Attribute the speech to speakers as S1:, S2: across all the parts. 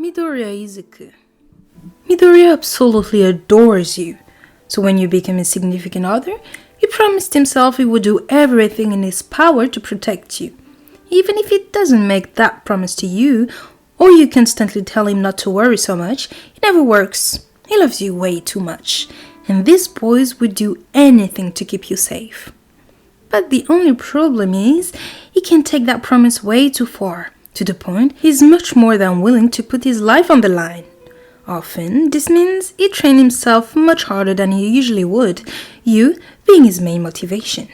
S1: Midoriya Izuku. Midoriya absolutely adores you. So when you became his significant other, he promised himself he would do everything in his power to protect you. Even if he doesn't make that promise to you, or you constantly tell him not to worry so much, it never works. He loves you way too much. And these boys would do anything to keep you safe. But the only problem is, he can take that promise way too far, to the point he's much more than willing to put his life on the line. Often, this means he trains himself much harder than he usually would, you being his main motivation.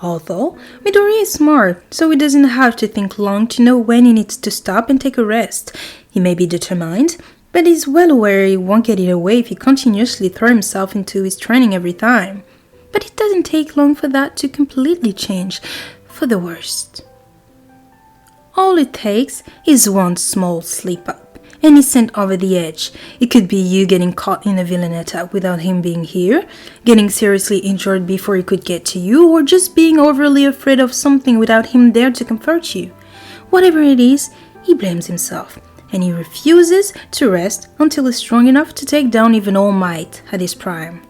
S1: Although, Midoriya is smart, so he doesn't have to think long to know when he needs to stop and take a rest. He may be determined, but he's well aware he won't get it away if he continuously throws himself into his training every time. But it doesn't take long for that to completely change, for the worst. All it takes is one small slip-up, and he's sent over the edge. It could be you getting caught in a villain attack without him being here, getting seriously injured before he could get to you, or just being overly afraid of something without him there to comfort you. Whatever it is, he blames himself, and he refuses to rest until he's strong enough to take down even All Might at his prime.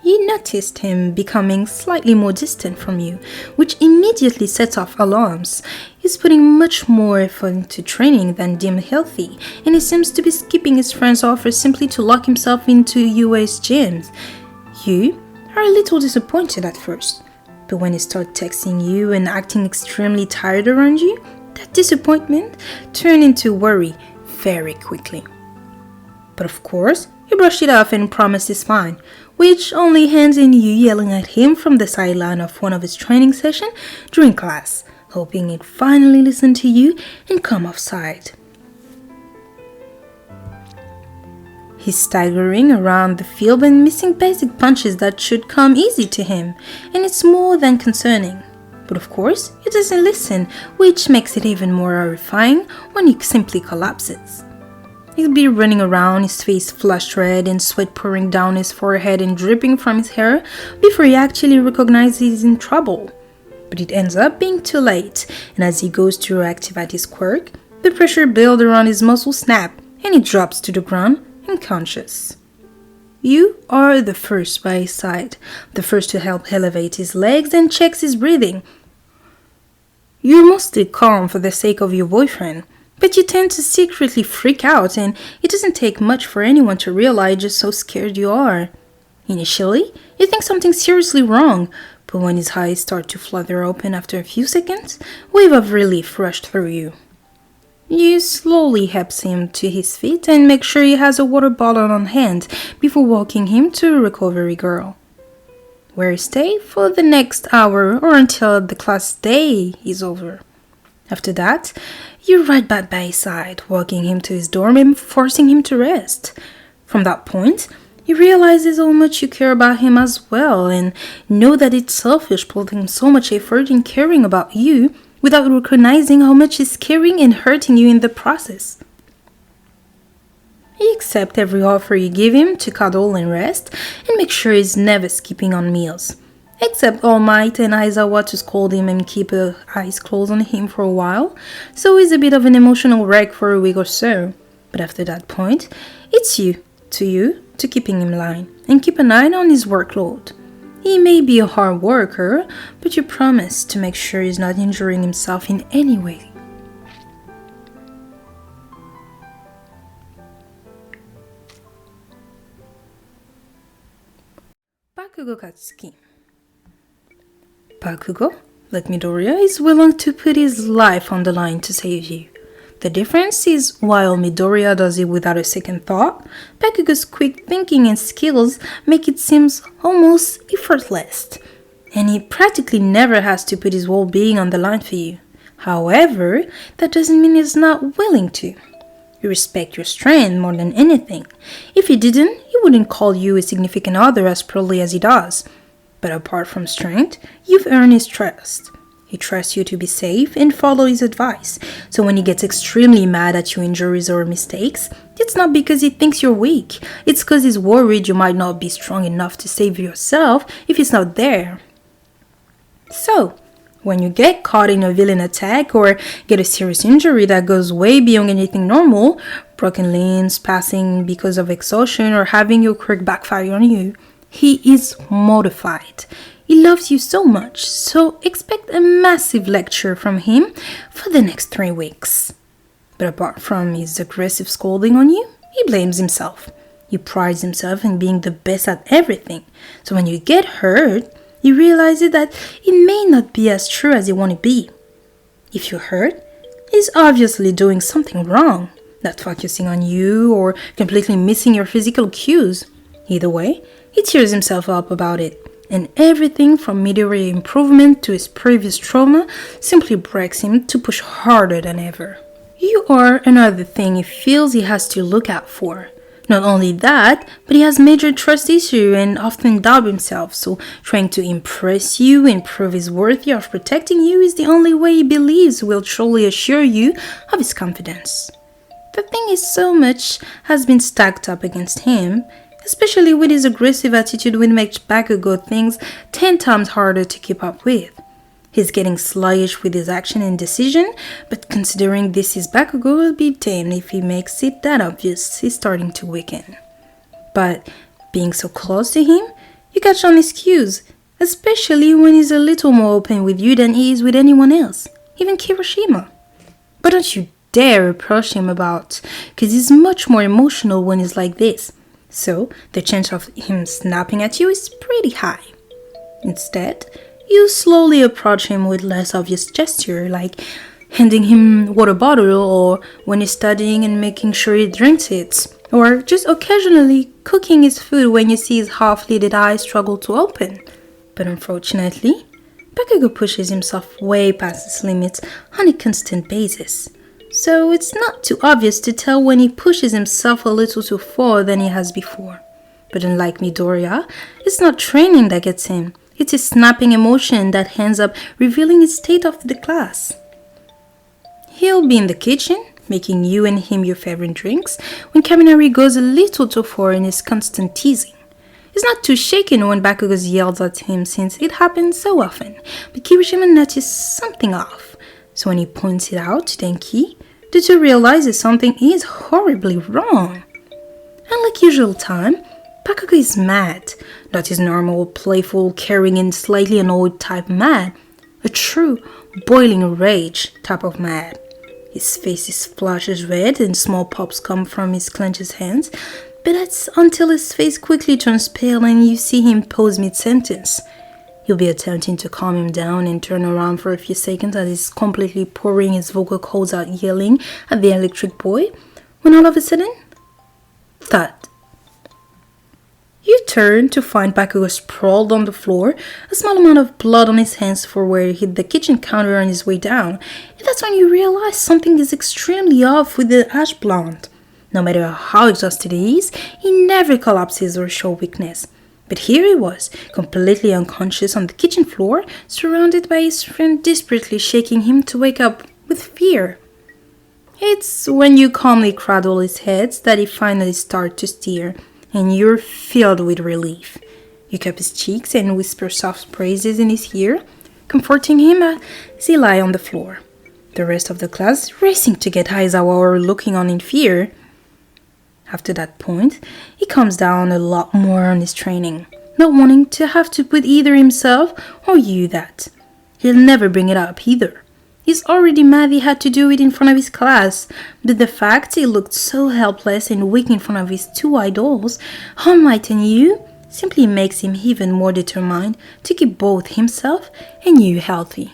S1: You noticed him becoming slightly more distant from you, which immediately sets off alarms. He's putting much more effort into training than deemed healthy, and he seems to be skipping his friends' offers simply to lock himself into UA's gyms. You are a little disappointed at first, but when he starts texting you and acting extremely tired around you, that disappointment turns into worry very quickly. But of course, you brush it off and promise it's fine, which only ends in you yelling at him from the sideline of one of his training sessions during class, hoping he'd finally listen to you and come offside. He's staggering around the field and missing basic punches that should come easy to him, and it's more than concerning. But of course, he doesn't listen, which makes it even more horrifying when he simply collapses. He'll be running around, his face flushed red and sweat pouring down his forehead and dripping from his hair before he actually recognizes he's in trouble. But it ends up being too late, and as he goes to reactivate his quirk, the pressure built around his muscles snap and he drops to the ground unconscious. You are the first by his side, the first to help elevate his legs and checks his breathing. You're mostly calm for the sake of your boyfriend, but you tend to secretly freak out, and it doesn't take much for anyone to realize just how scared you are. Initially, you think something's seriously wrong, but when his eyes start to flutter open after a few seconds, a wave of relief rushed through you. You slowly help him to his feet and make sure he has a water bottle on hand before walking him to a recovery girl, where he stays for the next hour or until the class day is over. After that, you're right back by his side, walking him to his dorm and forcing him to rest. From that point, he realizes how much you care about him as well, and know that it's selfish putting so much effort in caring about you without recognizing how much he's caring and hurting you in the process. He accepts every offer you give him to cuddle and rest, and make sure he's never skipping on meals. Except All Might and Aizawa to scold him and keep eyes closed on him for a while, so he's a bit of an emotional wreck for a week or so. But after that point, it's you to keeping him in line and keep an eye on his workload. He may be a hard worker, but you promise to make sure he's not injuring himself in any way. Bakugo Katsuki. Bakugo, like Midoriya, is willing to put his life on the line to save you. The difference is, while Midoriya does it without a second thought, Bakugo's quick thinking and skills make it seem almost effortless, and he practically never has to put his whole being on the line for you. However, that doesn't mean he's not willing to. You respect your strength more than anything. If he didn't, he wouldn't call you a significant other as proudly as he does. But apart from strength, you've earned his trust. He trusts you to be safe and follow his advice. So when he gets extremely mad at your injuries or mistakes, it's not because he thinks you're weak. It's because he's worried you might not be strong enough to save yourself if he's not there. So, When you get caught in a villain attack or get a serious injury that goes way beyond anything normal, broken limbs, passing because of exhaustion, or having your quirk backfire on you, he is mortified. He loves you so much, so expect a massive lecture from him for the next 3 weeks. But apart from his aggressive scolding on you, he blames himself. He prides himself in being the best at everything. So when you get hurt, he realizes that it may not be as true as you want to be. If you're hurt, he's obviously doing something wrong, not focusing on you or completely missing your physical cues. Either way, he tears himself up about it, and everything from Midoriya improvement to his previous trauma simply breaks him to push harder than ever. You are another thing he feels he has to look out for. Not only that, but he has major trust issues and often doubts himself, so trying to impress you and prove he's worthy of protecting you is the only way he believes will truly assure you of his confidence. The thing is, so much has been stacked up against him, especially with his aggressive attitude, which makes Bakugo things 10 times harder to keep up with. He's getting sluggish with his action and decision, but considering this is Bakugo, will be damned if he makes it that obvious he's starting to weaken. But being so close to him, you catch on his cues, especially when he's a little more open with you than he is with anyone else, even Kirishima. But don't you dare approach him about, because he's much more emotional when he's like this, so the chance of him snapping at you is pretty high. Instead, you slowly approach him with less obvious gesture, like handing him water bottle, or when he's studying and making sure he drinks it, or just occasionally cooking his food when you see his half-lidded eyes struggle to open. But unfortunately, Bakugo pushes himself way past his limits on a constant basis. So it's not too obvious to tell when he pushes himself a little too far than he has before. But unlike Midoriya, it's not training that gets him. It's his snapping emotion that ends up revealing his state of the class. He'll be in the kitchen, making you and him your favorite drinks, when Kaminari goes a little too far in his constant teasing. He's not too shaken when Bakugo yells at him since it happens so often, but Kirishima notices something off. So when he points it out to Denki, the two realizes something is horribly wrong. Unlike usual time, Bakugo is mad, not his normal, playful, caring and slightly annoyed type mad, a true, boiling rage type of mad. His face is splashes red and small pops come from his clenched hands, but that's until his face quickly turns pale and you see him pause mid-sentence. You'll be attempting to calm him down and turn around for a few seconds as he's completely pouring his vocal cords out yelling at the electric boy, when all of a sudden, thud. You turn to find Bakugo sprawled on the floor, a small amount of blood on his hands for where he hit the kitchen counter on his way down, and that's when you realize something is extremely off with the ash blonde. No matter how exhausted he is, he never collapses or shows weakness. But here he was, completely unconscious on the kitchen floor, surrounded by his friend desperately shaking him to wake up with fear. It's when you calmly cradle his head that he finally starts to steer, and you're filled with relief. You cup his cheeks and whisper soft praises in his ear, comforting him as he lies on the floor. The rest of the class is racing to get Aizawa or looking on in fear. After that point, he calms down a lot more on his training, not wanting to have to put either himself or you that. He'll never bring it up either. He's already mad he had to do it in front of his class, but the fact he looked so helpless and weak in front of his two idols, All Might and you, simply makes him even more determined to keep both himself and you healthy.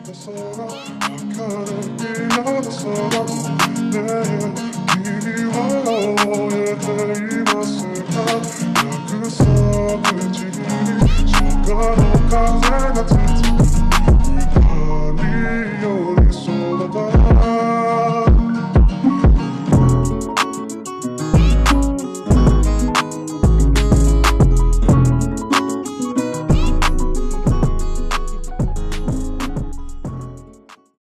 S2: What could it be? Another sorrow.